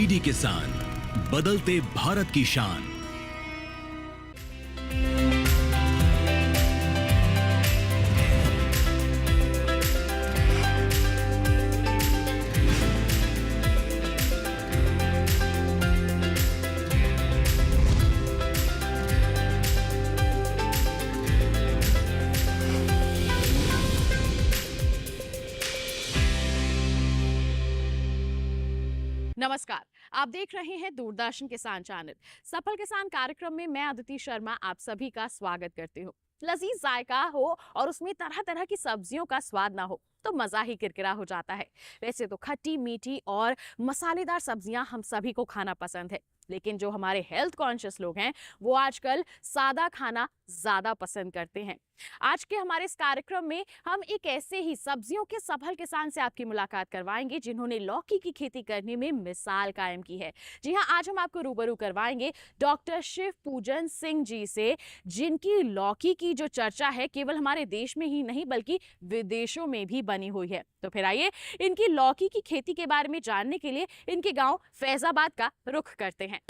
DD किसान, बदलते भारत की शान। नमस्कार, आप देख रहे हैं दूरदर्शन किसान चैनल। सफल किसान कार्यक्रम में मैं अदिति शर्मा आप सभी का स्वागत करती हूँ। लजीज जायका हो और उसमें तरह तरह की सब्जियों का स्वाद ना हो तो मजा ही किरकिरा हो जाता है। वैसे तो खट्टी मीठी और मसालेदार सब्जियां हम सभी को खाना पसंद है, लेकिन जो हमारे हेल्थ कॉन्शियस लोग हैं वो आजकल सादा खाना ज्यादा पसंद करते हैं। आज के हमारे इस कार्यक्रम में हम एक ऐसे ही सब्जियों के सफल किसान से आपकी मुलाकात करवाएंगे जिन्होंने लौकी की खेती करने में मिसाल कायम की है। जी हाँ, आज हम आपको रूबरू करवाएंगे डॉक्टर शिव पूजन सिंह जी से, जिनकी लौकी की जो चर्चा है केवल हमारे देश में ही नहीं बल्कि विदेशों में भी बनी हुई है। तो फिर आइए इनकी लौकी की खेती के बारे में जानने के लिए इनके गांव फैजाबाद का रुख करते हैं।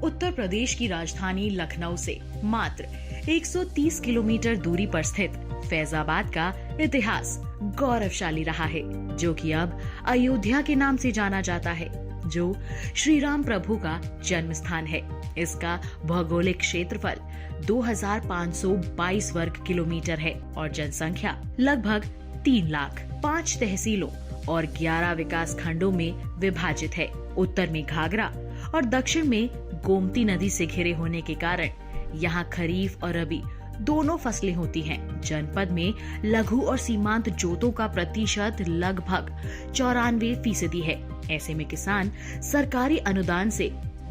उत्तर प्रदेश की राजधानी लखनऊ से मात्र 130 किलोमीटर दूरी पर स्थित फैजाबाद का इतिहास गौरवशाली रहा है, जो कि अब अयोध्या के नाम से जाना जाता है, जो श्री राम प्रभु का जन्म स्थान है। इसका भौगोलिक क्षेत्रफल 2522 वर्ग किलोमीटर है और जनसंख्या लगभग 3 लाख। 5 तहसीलों और 11 विकास खंडों में विभाजित है। उत्तर में घाघरा और दक्षिण में गोमती नदी से घिरे होने के कारण यहाँ खरीफ और रबी दोनों फसलें होती हैं। जनपद में लघु और सीमांत जोतों का प्रतिशत लगभग 94% है। ऐसे में किसान सरकारी अनुदान से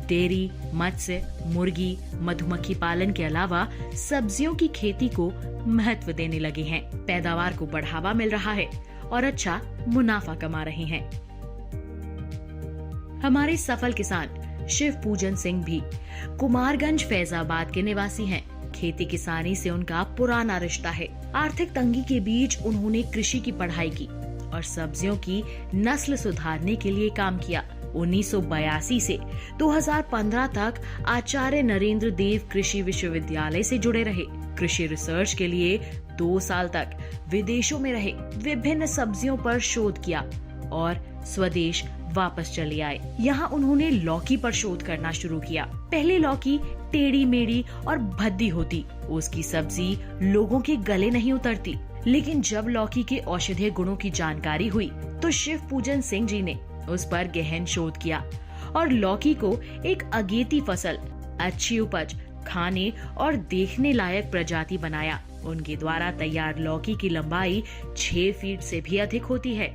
डेयरी, मत्स्य, मुर्गी, मधुमक्खी पालन के अलावा सब्जियों की खेती को महत्व देने लगे हैं। पैदावार को बढ़ावा मिल रहा है और अच्छा मुनाफा कमा रहे हैं। हमारे सफल किसान शिव पूजन सिंह भी कुमारगंज फैजाबाद के निवासी हैं। खेती किसानी से उनका पुराना रिश्ता है। आर्थिक तंगी के बीच उन्होंने कृषि की पढ़ाई की और सब्जियों की नस्ल सुधारने के लिए काम किया। 1982 से 2015 तक आचार्य नरेंद्र देव कृषि विश्वविद्यालय से जुड़े रहे। कृषि रिसर्च के लिए 2 साल तक विदेशों में रहे, विभिन्न सब्जियों पर शोध किया और स्वदेश वापस चले आए। यहाँ उन्होंने लौकी पर शोध करना शुरू किया। पहले लौकी टेढ़ी मेढ़ी और भद्दी होती, उसकी सब्जी लोगों के गले नहीं उतरती। लेकिन जब लौकी के औषधीय गुणों की जानकारी हुई तो शिव पूजन सिंह जी ने उस पर गहन शोध किया और लौकी को एक अगेती फसल, अच्छी उपज, खाने और देखने लायक प्रजाति बनाया। उनके द्वारा तैयार लौकी की लंबाई 6 फीट से भी अधिक होती है।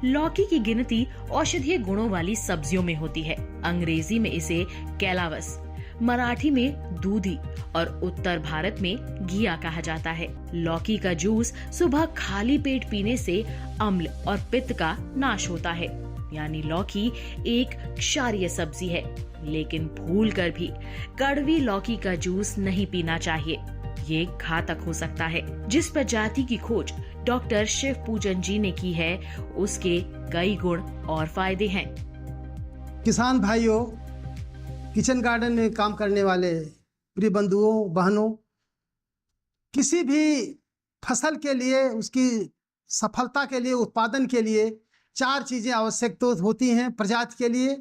लौकी की गिनती औषधीय गुणों वाली सब्जियों में होती है। अंग्रेजी में इसे कैलावस, मराठी में दूधी और उत्तर भारत में घिया कहा जाता है। लौकी का जूस सुबह खाली पेट पीने से अम्ल और पित्त का नाश होता है। यानी लौकी एक क्षारीय सब्जी है, लेकिन भूलकर भी कड़वी लौकी का जूस नहीं पीना चाहिए। ये घातक हो सकता है। जिस प्रजाति की खोज डॉक्टर शिव पूजन जी ने की है, उसके कई गुण और फायदे हैं। किसान भाइयों, किचन गार्डन में काम करने वाले प्रिय बंधुओं, बहनों, किसी भी फसल के लिए, उसकी सफलता के लिए, उत्पादन के लिए 4 चीजें आवश्यक तो होती हैं प्रजाति के लिए।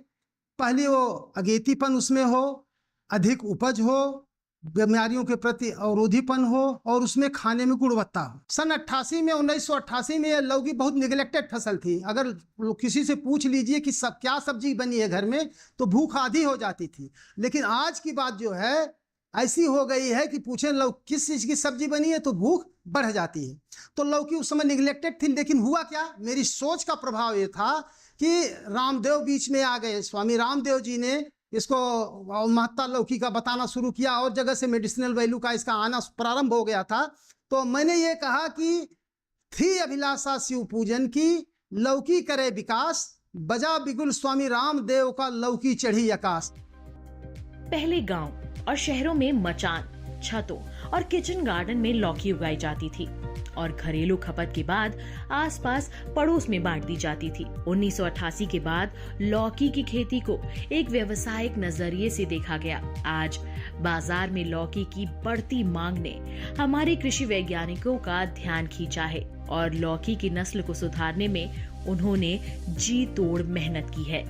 पहली वो अगेतीपन उसमें हो, अधिक उपज हो, बीमारियों के प्रति अवरोधीपन हो और उसमें खाने में गुणवत्ता हो। सन 1988 में यह लौकी बहुत निगलेक्टेड फसल थी। अगर किसी से पूछ लीजिए कि क्या सब्जी बनी है घर में, तो भूख आधी हो जाती थी। लेकिन आज की बात जो है ऐसी हो गई है कि पूछें किस चीज की सब्जी बनी है तो भूख बढ़ जाती है। तो लौकी उस समय निगलेक्टेड थी, लेकिन हुआ क्या, मेरी सोच का प्रभाव ये था कि रामदेव बीच में आ गए। स्वामी रामदेव जी ने इसको महत्ता लौकी का बताना शुरू किया और जगह से मेडिसिनल वैल्यू का इसका आना प्रारंभ हो गया था। तो मैंने ये कहा कि थी अभिलाषा शिव पूजन की, लौकी करे विकास, बजा बिगुल स्वामी रामदेव का लौकी चढ़ी आकाश। पहले गांव और शहरों में मचान, छतों और किचन गार्डन में लौकी उगाई जाती थी और घरेलू खपत के बाद आसपास पड़ोस में बांट दी जाती थी। 1988 के बाद लौकी की खेती को एक व्यावसायिक नजरिए से देखा गया। आज बाजार में लौकी की बढ़ती मांग ने हमारे कृषि वैज्ञानिकों का ध्यान खींचा है और लौकी की नस्ल को सुधारने में उन्होंने जी तोड़ मेहनत की है।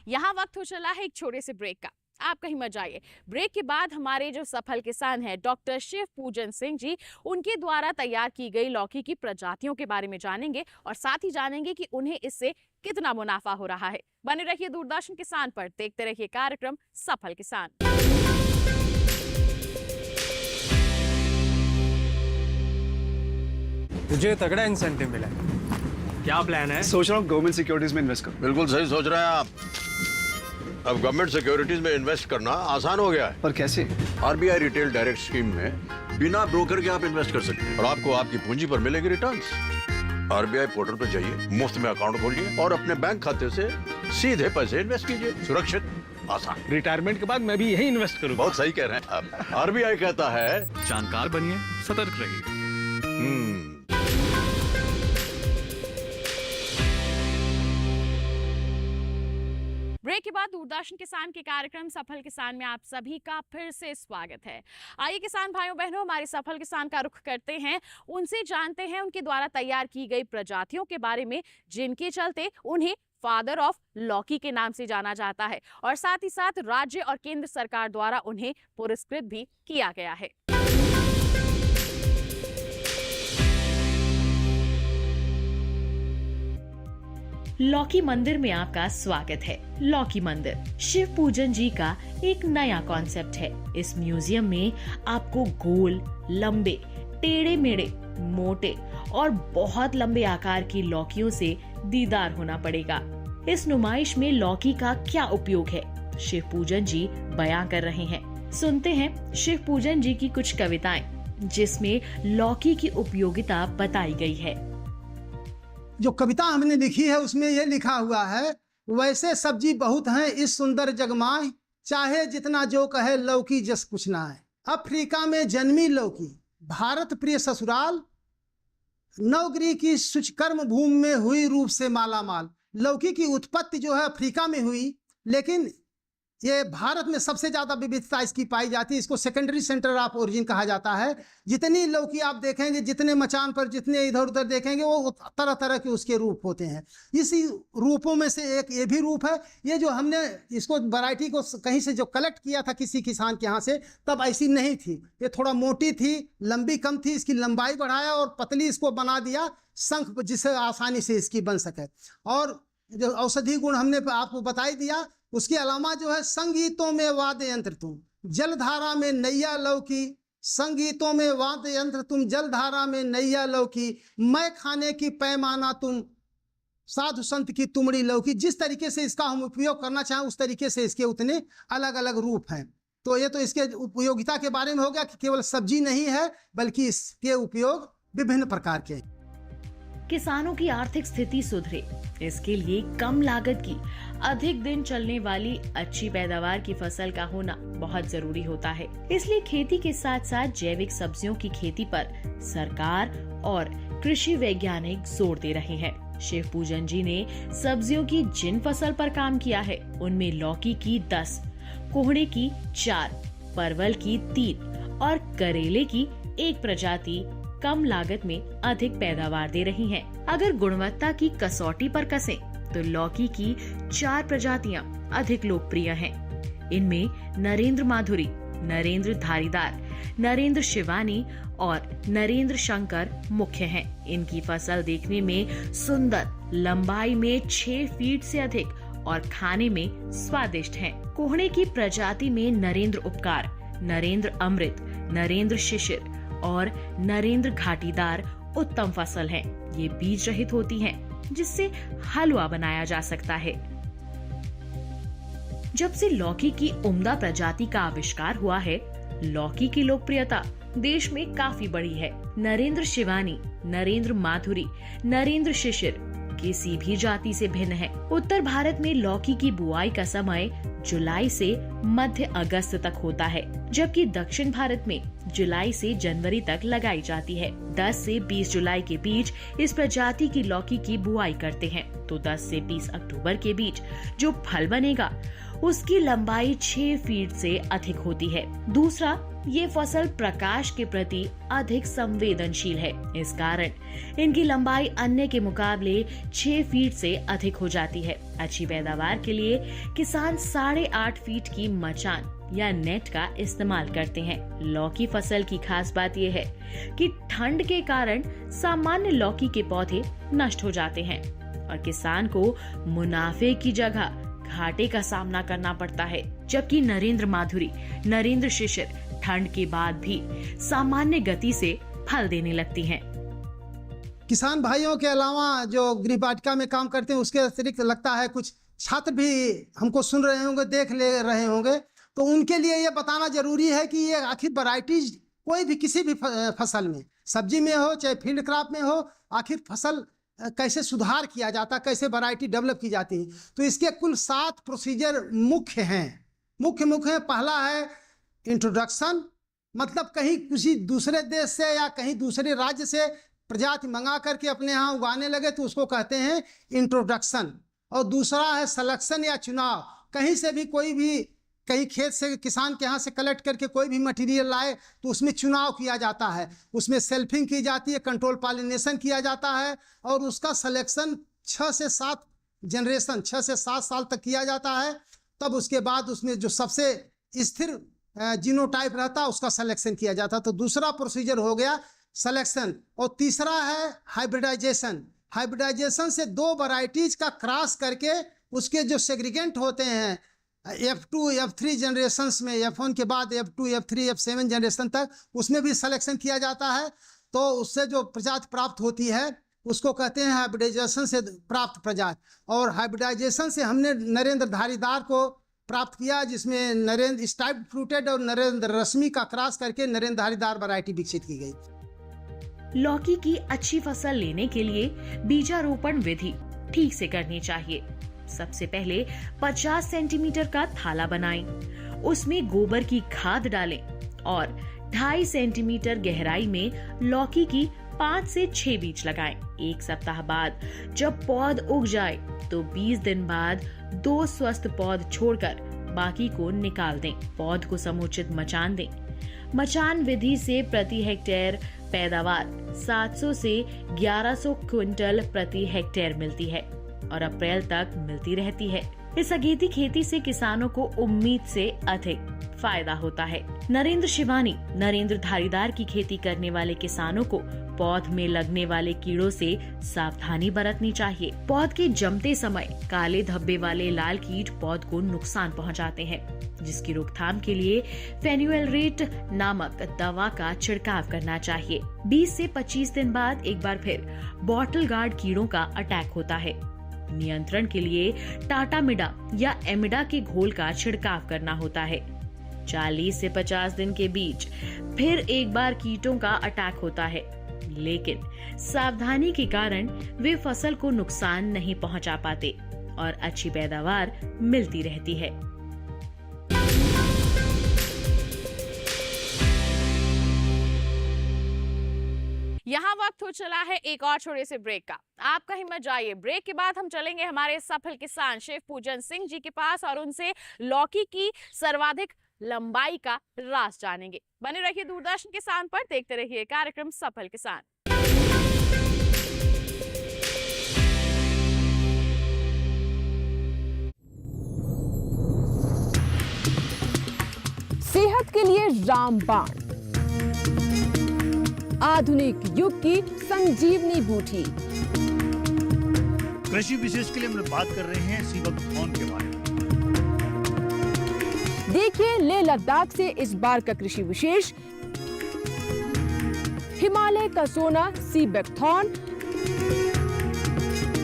यहाँ वक्त हो चला है एक छोटे से ब्रेक का। आप कहीं मत जाइए। ब्रेक के बाद हमारे जो सफल किसान हैं डॉक्टर शिव पूजन सिंह जी, उनके द्वारा तैयार की गई लौकी की प्रजातियों के बारे में जानेंगे और साथ ही जानेंगे कि उन्हें इससे कितना मुनाफा हो रहा है। बने रहिए दूरदर्शन किसान पर, देखते रहिए कार्यक्रम सफल किसान। तुझे तगड़ा इंसेंटिव मिला है, क्या प्लान है? सोच रहा हूँ गवर्नमेंट सिक्योरिटीज में इन्वेस्ट करूं। बिल्कुल सही सोच रहे हैं आप। अब गवर्नमेंट सिक्योरिटीज में इन्वेस्ट करना आसान हो गया है। पर कैसे? आरबीआई रिटेल डायरेक्ट स्कीम में बिना ब्रोकर के आप इन्वेस्ट कर सकते हैं और आपको आपकी पूंजी पर मिलेगी रिटर्न्स। आरबीआई पोर्टल पर जाइए, मुफ्त में अकाउंट खोलिए और अपने बैंक खाते से सीधे पैसे इन्वेस्ट कीजिए। सुरक्षित, आसान। रिटायरमेंट के बाद मैं भी यही इन्वेस्ट करूंगा। बहुत सही कह रहे हैं आप। आरबीआई कहता है जानकार बनिए, सतर्क रहिए। ब्रेक के बाद दूरदर्शन किसान के कार्यक्रम सफल किसान में आप सभी का फिर से स्वागत है। आइए किसान भाइयों बहनों, हमारे सफल किसान का रुख करते हैं, उनसे जानते हैं उनके द्वारा तैयार की गई प्रजातियों के बारे में, जिनके चलते उन्हें फादर ऑफ लौकी के नाम से जाना जाता है और साथ ही साथ राज्य और केंद्र सरकार द्वारा उन्हें पुरस्कृत भी किया गया है। लौकी मंदिर में आपका स्वागत है। लौकी मंदिर शिव पूजन जी का एक नया कॉन्सेप्ट है। इस म्यूजियम में आपको गोल, लंबे, टेढ़े मेढ़े, मोटे और बहुत लंबे आकार की लौकियों से दीदार होना पड़ेगा। इस नुमाइश में लौकी का क्या उपयोग है, शिव पूजन जी बयां कर रहे हैं। सुनते हैं शिव पूजन जी की कुछ कविताएं, जिसमें लौकी की उपयोगिता बताई गई है। जो कविता हमने लिखी है उसमें यह लिखा हुआ है, वैसे सब्जी बहुत हैं इस सुंदर जग में, चाहे जितना जो कहे लौकी जस कुछ ना है। अफ्रीका में जन्मी लौकी, भारत प्रिय ससुराल, नवगिरी की सुचकर्म भूमि में हुई रूप से माला माल। लौकी की उत्पत्ति जो है अफ्रीका में हुई, लेकिन ये भारत में सबसे ज्यादा विविधता इसकी पाई जाती है। इसको सेकेंडरी सेंटर ऑफ ओरिजिन कहा जाता है। जितनी लौकी आप देखेंगे, जितने मचान पर जितने इधर उधर देखेंगे, वो तरह तरह के उसके रूप होते हैं। इसी रूपों में से एक ये भी रूप है। ये जो हमने इसको वैरायटी को कहीं से जो कलेक्ट किया था किसी किसान के यहाँ से, तब ऐसी नहीं थी। ये थोड़ा मोटी थी, लंबी कम थी, इसकी लंबाई बढ़ाया और पतली इसको बना दिया शंख, जिससे आसानी से इसकी बन सके। और जो औषधि गुण हमने आपको बताई दिया, उसके अलावा जो है संगीतों में वाद्य यंत्र तुम, जलधारा में नैया लौकी, संगीतों में वाद्य यंत्र तुम, जलधारा में नैया लौकी, मैं खाने की पैमाना तुम, साधु संत की तुमड़ी लौकी। जिस तरीके से इसका हम उपयोग करना चाहें उस तरीके से इसके उतने अलग अलग रूप हैं। तो ये तो इसके उपयोगिता के बारे में हो गया कि केवल सब्जी नहीं है, बल्कि इसके उपयोग विभिन्न प्रकार के। किसानों की आर्थिक स्थिति सुधरे, इसके लिए कम लागत की, अधिक दिन चलने वाली अच्छी पैदावार की फसल का होना बहुत जरूरी होता है। इसलिए खेती के साथ साथ जैविक सब्जियों की खेती पर सरकार और कृषि वैज्ञानिक जोर दे रहे हैं। शिव पूजन जी ने सब्जियों की जिन फसल पर काम किया है, उनमें लौकी की 10, कोहड़े की 4, परवल की 3 और करेले की 1 प्रजाति कम लागत में अधिक पैदावार दे रही हैं। अगर गुणवत्ता की कसौटी पर कसें तो लौकी की 4 प्रजातियां अधिक लोकप्रिय हैं। इनमें नरेंद्र माधुरी, नरेंद्र धारीदार, नरेंद्र शिवानी और नरेंद्र शंकर मुख्य हैं। इनकी फसल देखने में सुंदर, लंबाई में 6 फीट से अधिक और खाने में स्वादिष्ट हैं। कोहड़े की प्रजाति में नरेंद्र उपकार, नरेंद्र अमृत, नरेंद्र शिशिर और नरेंद्र घाटीदार उत्तम फसल हैं। ये बीज रहित होती हैं, जिससे हलवा बनाया जा सकता है। जब से लौकी की उम्दा प्रजाति का आविष्कार हुआ है, लौकी की लोकप्रियता देश में काफी बढ़ी है। नरेंद्र शिवानी, नरेंद्र माधुरी, नरेंद्र शिशिर किसी भी जाति से भिन्न है। उत्तर भारत में लौकी की बुआई का समय जुलाई से मध्य अगस्त तक होता है, जबकि दक्षिण भारत में जुलाई से जनवरी तक लगाई जाती है। 10 से 20 जुलाई के बीच इस प्रजाति की लौकी की बुआई करते हैं, तो 10 से 20 अक्टूबर के बीच जो फल बनेगा उसकी लंबाई 6 फीट से अधिक होती है। दूसरा, ये फसल प्रकाश के प्रति अधिक संवेदनशील है। इस कारण इनकी लंबाई अन्य के मुकाबले 6 फीट से अधिक हो जाती है। अच्छी पैदावार के लिए किसान 8.5 फीट की मचान या नेट का इस्तेमाल करते हैं। लौकी फसल की खास बात यह है कि ठंड के कारण सामान्य लौकी के पौधे नष्ट हो जाते हैं और किसान को मुनाफे की जगह घाटे का सामना करना पड़ता है। जबकि नरेंद्र माधुरी, नरेंद्र शिशिर ठंड के बाद भी सामान्य गति से फल देने लगती हैं। किसान भाइयों के अलावा जो गृह वाटिका में काम करते हैं उसके अतिरिक्त लगता है कुछ छात्र भी हमको सुन रहे होंगे, देख ले रहे होंगे, तो उनके लिए ये बताना जरूरी है कि ये आखिर वैरायटीज कोई भी किसी भी फसल में, सब्जी में हो चाहे फील्ड क्रॉप में हो, आखिर फसल कैसे सुधार किया जाता, कैसे वैरायटी डेवलप की जाती है। तो इसके कुल 7 प्रोसीजर मुख्य हैं। पहला है इंट्रोडक्शन, मतलब कहीं किसी दूसरे देश से या कहीं दूसरे राज्य से प्रजाति मंगा करके अपने यहाँ उगाने लगे तो उसको कहते हैं इंट्रोडक्शन। और दूसरा है सिलेक्शन या चुनाव, कहीं से भी कोई भी कहीं खेत से किसान के यहाँ से कलेक्ट करके कोई भी मटेरियल लाए तो उसमें चुनाव किया जाता है, उसमें सेल्फिंग की जाती है, कंट्रोल पॉलिनेशन किया जाता है और उसका सिलेक्शन 6 से 7 साल तक किया जाता है। तब उसके बाद उसमें जो सबसे स्थिर जीनोटाइप रहता है उसका सिलेक्शन किया जाता है। तो दूसरा प्रोसीजर हो गया सिलेक्शन। और तीसरा है हाइब्रिडाइजेशन। हाइब्रिडाइजेशन से 2 वैरायटीज का क्रॉस करके उसके जो सेग्रीगेंट होते हैं F2 F3 जनरेशन्स में, F1 के बाद F2 F3 F7 जनरेशन तक, उसमें भी सिलेक्शन किया जाता है। तो उससे जो प्रजाति प्राप्त होती है उसको कहते हैं हाइब्रिडाइजेशन से प्राप्त प्रजाति। और हाइब्रिडाइजेशन से हमने नरेंद्र धारीदार को प्राप्त किया, जिसमें नरेंद्र स्टाइप्ड फ्रूटेड और नरेंद्र रश्मि का क्रॉस करके नरेंद्र धारीदार वैरायटी विकसित की गई। लौकी की अच्छी फसल लेने के लिए बीजारोपण विधि ठीक से करनी चाहिए। सबसे पहले 50 सेंटीमीटर का थाला बनाएं, उसमें गोबर की खाद डालें और 2.5 सेंटीमीटर गहराई में लौकी की 5 से 6 बीज लगाएं। 1 सप्ताह बाद जब पौध उग जाए तो 20 दिन बाद 2 स्वस्थ पौध छोड़कर बाकी को निकाल दें। पौध को समुचित मचान दें। मचान विधि से प्रति हेक्टेयर पैदावार 700 से 1100 क्विंटल प्रति हेक्टेयर मिलती है और अप्रैल तक मिलती रहती है। इस अगेती खेती से किसानों को उम्मीद से अधिक फायदा होता है। नरेंद्र शिवानी, नरेंद्र धारीदार की खेती करने वाले किसानों को पौध में लगने वाले कीड़ों से सावधानी बरतनी चाहिए। पौध के जमते समय काले धब्बे वाले लाल कीट पौध को नुकसान पहुंचाते हैं, जिसकी रोकथाम के लिए फेन्युएलरेट नामक दवा का छिड़काव करना चाहिए। 20 से 25 दिन बाद एक बार फिर बॉटल गार्ड कीड़ों का अटैक होता है। नियंत्रण के लिए टाटामिडा या एमिडा के घोल का छिड़काव करना होता है। 40 से 50 दिन के बीच फिर एक बार कीटों का अटैक होता है, लेकिन सावधानी के कारण वे फसल को नुकसान नहीं पहुंचा पाते और अच्छी पैदावार मिलती रहती है। यहाँ वक्त हो चला है एक और छोटे से ब्रेक का। आप कहीं मत जाइए। ब्रेक के बाद हम चलेंगे हमारे सफल किसान शिव पूजन सिंह जी के पास और उनसे लौकी की सर्वाधिक लंबाई का राज जानेंगे। बने रहिए दूरदर्शन किसान पर, देखते रहिए कार्यक्रम सफल किसान। सेहत के लिए रामबाण, आधुनिक युग की संजीवनी बूटी। कृषि विशेष के लिए हम बात कर रहे हैं सीबकथॉर्न के बारे में। देखिए लेह लद्दाख से इस बार का कृषि विशेष, हिमालय का सोना सीबकथॉर्न,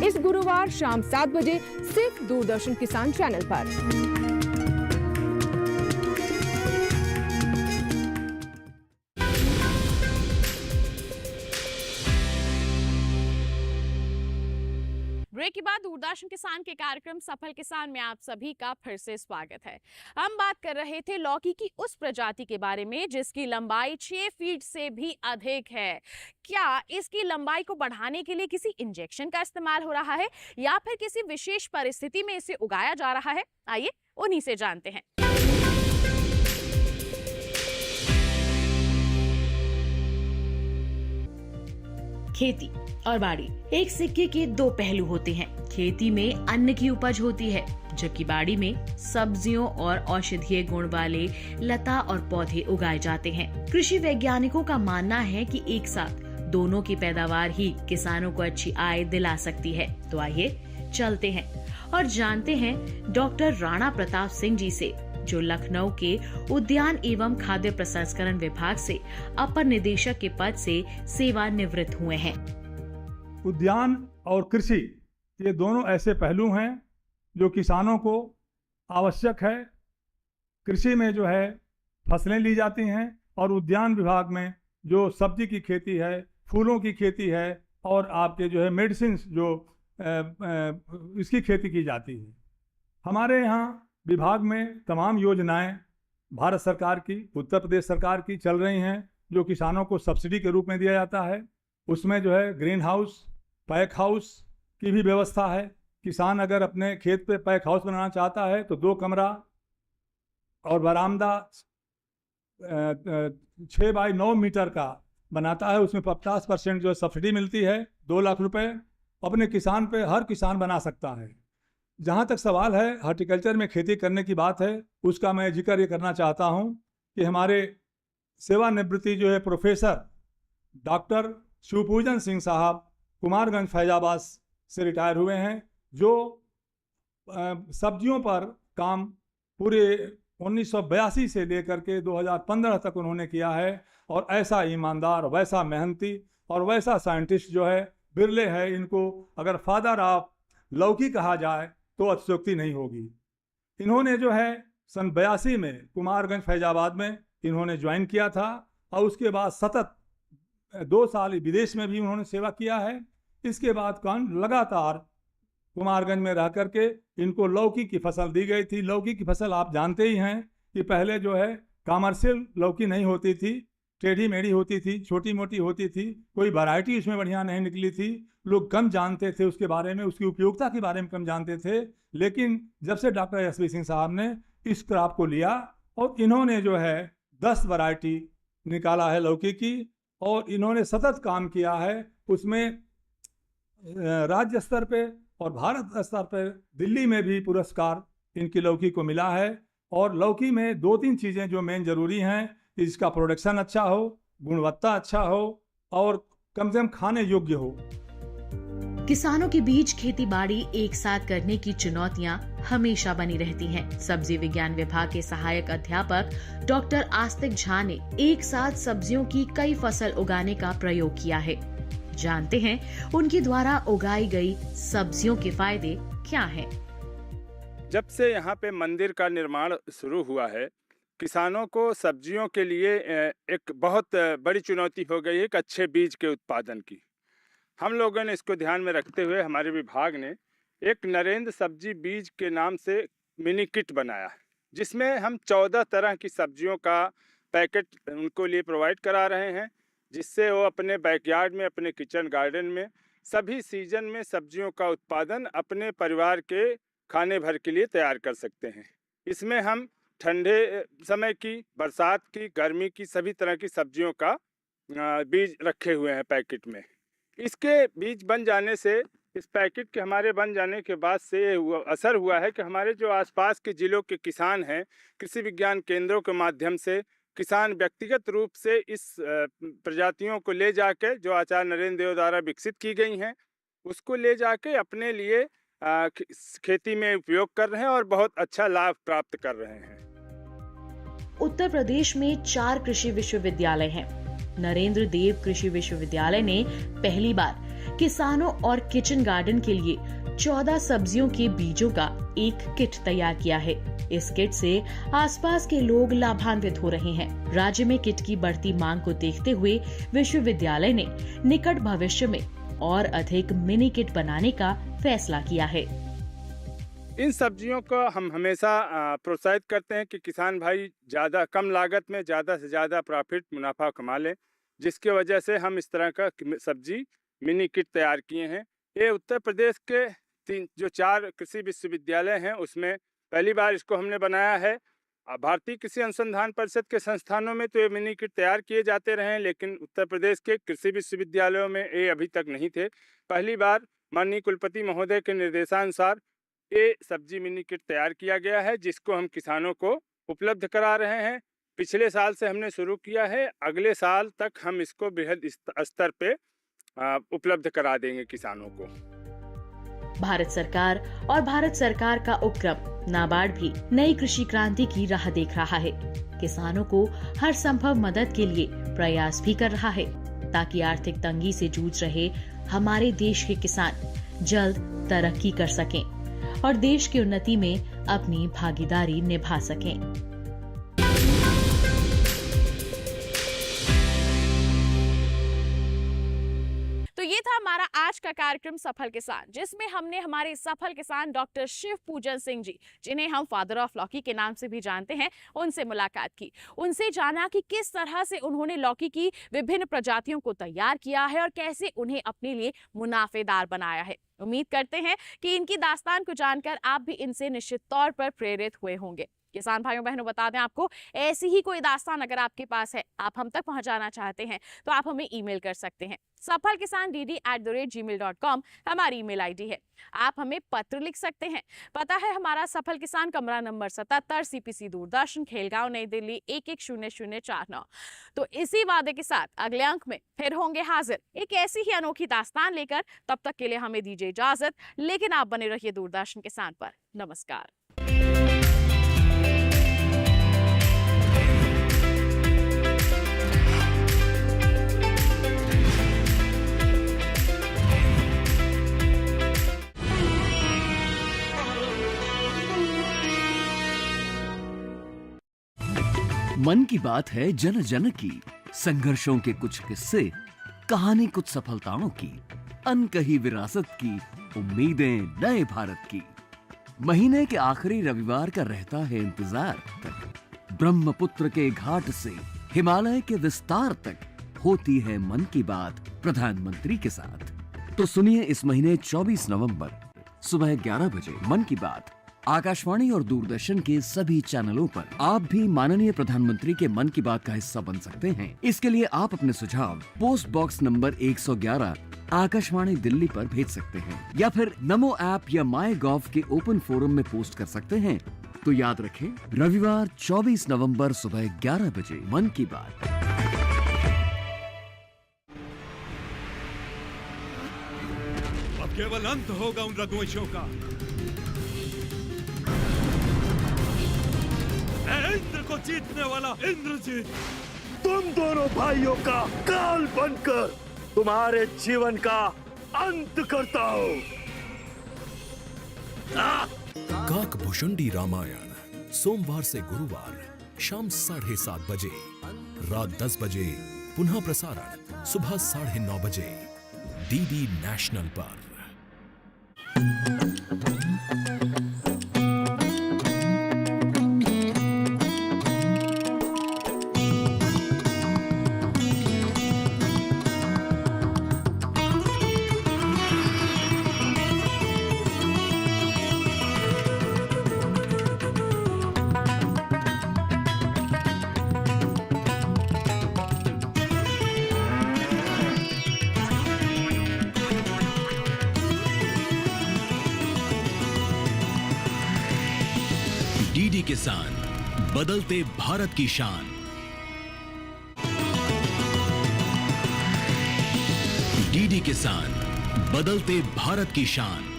इस गुरुवार शाम 7 बजे सिर्फ दूरदर्शन किसान चैनल पर। ब्रेक के बाद दूरदर्शन किसान के कार्यक्रम सफल किसान में आप सभी का फिर से स्वागत है। हम बात कर रहे थे लौकी की उस प्रजाति के बारे में जिसकी लंबाई 6 फीट से भी अधिक है। क्या इसकी लंबाई को बढ़ाने के लिए किसी इंजेक्शन का इस्तेमाल हो रहा है या फिर किसी विशेष परिस्थिति में इसे उगाया जा रहा है? आइए उन्हीं से जानते हैं। खेती और बाड़ी एक सिक्के के दो पहलू होते हैं। खेती में अन्न की उपज होती है, जबकि बाड़ी में सब्जियों और औषधीय गुण वाले लता और पौधे उगाए जाते हैं। कृषि वैज्ञानिकों का मानना है कि एक साथ दोनों की पैदावार ही किसानों को अच्छी आय दिला सकती है। तो आइए चलते हैं और जानते हैं डॉक्टर राणा प्रताप सिंह जी से, जो लखनऊ के उद्यान एवं खाद्य प्रसंस्करण विभाग से अपर निदेशक के पद से सेवानिवृत्त हुए हैं। उद्यान और कृषि ये दोनों ऐसे पहलू हैं जो किसानों को आवश्यक है। कृषि में जो है फसलें ली जाती हैं और उद्यान विभाग में जो सब्जी की खेती है, फूलों की खेती है और आपके जो है मेडिसिन जो इसकी खेती की जाती है। हमारे यहाँ विभाग में तमाम योजनाएं भारत सरकार की, उत्तर प्रदेश सरकार की चल रही हैं जो किसानों को सब्सिडी के रूप में दिया जाता है। उसमें जो है ग्रीन हाउस, पैक हाउस की भी व्यवस्था है। किसान अगर अपने खेत पे पैक हाउस बनाना चाहता है तो 2 कमरा और बरामदा 6 बाई 9 मीटर का बनाता है। उसमें 50% जो सब्सिडी मिलती है, 2 लाख रुपए अपने किसान पे हर किसान बना सकता है। जहाँ तक सवाल है हॉर्टिकल्चर में खेती करने की बात है, उसका मैं जिक्र ये करना चाहता हूँ कि हमारे सेवानिवृत्ति जो है प्रोफेसर डॉक्टर शिवपूजन सिंह साहब कुमारगंज फैजाबाद से रिटायर हुए हैं, जो सब्जियों पर काम पूरे 1982 से लेकर के 2015 तक उन्होंने किया है। और ऐसा ईमानदार, वैसा मेहनती और वैसा साइंटिस्ट जो है बिरले है। इनको अगर फादर ऑफ लौकी कहा जाए तो अतिशयोक्ति नहीं होगी। इन्होंने जो है सन 82 में कुमारगंज फैजाबाद में इन्होंने ज्वाइन किया था और उसके बाद सतत 2 साल विदेश में भी उन्होंने सेवा किया है। इसके बाद लगातार कुमारगंज में रह करके इनको लौकी की फसल दी गई थी। लौकी की फसल आप जानते ही हैं कि पहले जो है कमर्शियल लौकी नहीं होती थी, टेढ़ी मेढ़ी होती थी, छोटी मोटी होती थी, कोई वैरायटी उसमें बढ़िया नहीं निकली थी। लोग कम जानते थे उसके बारे में, उसकी उपयोगिता के बारे में कम जानते थे। लेकिन जब से डॉक्टर एस.वी. सिंह साहब ने इस क्रॉप को लिया और इन्होंने जो है 10 वैरायटी निकाला है लौकी की और इन्होंने सतत काम किया है। उसमें राज्य स्तर पे और भारत स्तर पर दिल्ली में भी पुरस्कार इनकी लौकी को मिला है। और लौकी में 2-3 चीज़ें जो मेन ज़रूरी हैं, इसका प्रोडक्शन अच्छा हो, गुणवत्ता अच्छा हो और कम से कम खाने योग्य हो। किसानों के बीच खेती बाड़ी एक साथ करने की चुनौतियां हमेशा बनी रहती हैं। सब्जी विज्ञान विभाग के सहायक अध्यापक डॉक्टर आस्तिक झा ने एक साथ सब्जियों की कई फसल उगाने का प्रयोग किया है। जानते हैं उनके द्वारा उगाई गई सब्जियों के फायदे क्या हैं। जब से यहाँ पे मंदिर का निर्माण शुरू हुआ है, किसानों को सब्जियों के लिए एक बहुत बड़ी चुनौती हो गई है एक अच्छे बीज के उत्पादन की। हम लोगों ने इसको ध्यान में रखते हुए हमारे विभाग ने एक नरेंद्र सब्जी बीज के नाम से मिनी किट बनाया, जिसमें हम 14 तरह की सब्जियों का पैकेट उनको लिए प्रोवाइड करा रहे हैं, जिससे वो अपने बैकयार्ड में, अपने किचन गार्डन में सभी सीजन में सब्जियों का उत्पादन अपने परिवार के खाने भर के लिए तैयार कर सकते हैं। इसमें हम ठंडे समय की, बरसात की, गर्मी की सभी तरह की सब्जियों का बीज रखे हुए हैं पैकेट में। इसके बीज बन जाने से, इस पैकेट के हमारे बन जाने के बाद से असर हुआ है कि हमारे जो आसपास के ज़िलों के किसान हैं, कृषि विज्ञान केंद्रों के माध्यम से किसान व्यक्तिगत रूप से इस प्रजातियों को ले जाके, जो आचार्य नरेंद्र देव द्वारा विकसित की गई हैं, उसको ले जाके अपने लिए खेती में उपयोग कर रहे हैं और बहुत अच्छा लाभ प्राप्त कर रहे हैं। उत्तर प्रदेश में 4 कृषि विश्वविद्यालय हैं। नरेंद्र देव कृषि विश्वविद्यालय ने पहली बार किसानों और किचन गार्डन के लिए 14 सब्जियों के बीजों का एक किट तैयार किया है। इस किट से आसपास के लोग लाभान्वित हो रहे हैं। राज्य में किट की बढ़ती मांग को देखते हुए विश्वविद्यालय ने निकट भविष्य में और अधिक मिनी किट बनाने का फैसला किया है। इन सब्जियों को हम हमेशा प्रोत्साहित करते हैं कि किसान भाई ज़्यादा कम लागत में ज़्यादा से ज़्यादा प्रॉफिट मुनाफा कमा लें, जिसकी वजह से हम इस तरह का सब्जी मिनी किट तैयार किए हैं। ये उत्तर प्रदेश के 4 कृषि विश्वविद्यालय हैं, उसमें पहली बार इसको हमने बनाया है। भारतीय कृषि अनुसंधान परिषद के संस्थानों में तो ये मिनी किट तैयार किए जाते रहे हैं, लेकिन उत्तर प्रदेश के कृषि विश्वविद्यालयों में ये अभी तक नहीं थे। पहली बार माननीय कुलपति महोदय के निर्देशानुसार ये सब्जी मिनी किट तैयार किया गया है, जिसको हम किसानों को उपलब्ध करा रहे हैं। पिछले साल से हमने शुरू किया है, अगले साल तक हम इसको बृहद स्तर पे उपलब्ध करा देंगे किसानों को। भारत सरकार और भारत सरकार का उपक्रम नाबार्ड भी नई कृषि क्रांति की राह देख रहा है। किसानों को हर संभव मदद के लिए प्रयास भी कर रहा है, ताकि आर्थिक तंगी से जूझ रहे हमारे देश के किसान जल्द तरक्की कर सकें और देश की उन्नति में अपनी भागीदारी निभा सकें। तो ये था हमारा आज का कार्यक्रम सफल किसान, जिसमें हमने हमारे सफल किसान डॉक्टर शिव पूजन सिंह जी, जिन्हें हम फादर ऑफ लौकी के नाम से भी जानते हैं, उनसे मुलाकात की। उनसे जाना कि किस तरह से उन्होंने लौकी की विभिन्न प्रजातियों को तैयार किया है और कैसे उन्हें अपने लिए मुनाफेदार बनाया है। उम्मीद करते हैं कि इनकी दास्तान को जानकर आप भी इनसे निश्चित तौर पर प्रेरित हुए होंगे। किसान भाइयों बहनों, बता दें आपको, ऐसी ही कोई दास्तान अगर आपके पास है, आप हम तक पहुंचाना चाहते हैं, तो आप हमें ईमेल कर सकते हैं। safalkisandd@gmail.com हमारी ईमेल आईडी है। आप हमें पत्र लिख सकते हैं। पता है हमारा सफल किसान, कमरा नंबर 77, CPC दूरदर्शन, खेलगांव, नई दिल्ली 110049। तो इसी वादे के साथ अगले अंक में फिर होंगे हाजिर एक ऐसी ही अनोखी दास्तान लेकर। तब तक के लिए हमें दीजिए इजाजत, लेकिन आप बने रहिए दूरदर्शन किसान पर। नमस्कार। मन की बात है जन जन की, संघर्षों के कुछ किस्से, कहानी कुछ सफलताओं की, अनकही विरासत की, उम्मीदें नए भारत की। महीने के आखिरी रविवार का रहता है इंतजार तक, ब्रह्मपुत्र के घाट से हिमालय के विस्तार तक होती है मन की बात प्रधानमंत्री के साथ। तो सुनिए इस महीने 24 नवंबर सुबह 11 बजे मन की बात आकाशवाणी और दूरदर्शन के सभी चैनलों पर। आप भी माननीय प्रधानमंत्री के मन की बात का हिस्सा बन सकते हैं। इसके लिए आप अपने सुझाव post box number 111 Akashvani Delhi पर भेज सकते हैं, या फिर नमो ऐप या MyGov के ओपन फोरम में पोस्ट कर सकते हैं। तो याद रखें, रविवार 24 नवंबर सुबह 11 बजे मन की बात। अब केवल अंत होगा उन रघुवंशियों का। इंद्र को जीतने वाला इंद्रजीत, तुम दोनों भाइयों का काल बनकर तुम्हारे जीवन का अंत करता हूं। काकभूषुंडी रामायण सोमवार से गुरुवार शाम 7:30 बजे, रात 10 बजे पुनः प्रसारण सुबह 9:30 बजे DD नेशनल पर। DD किसान, बदलते भारत की शान। DD किसान, बदलते भारत की शान।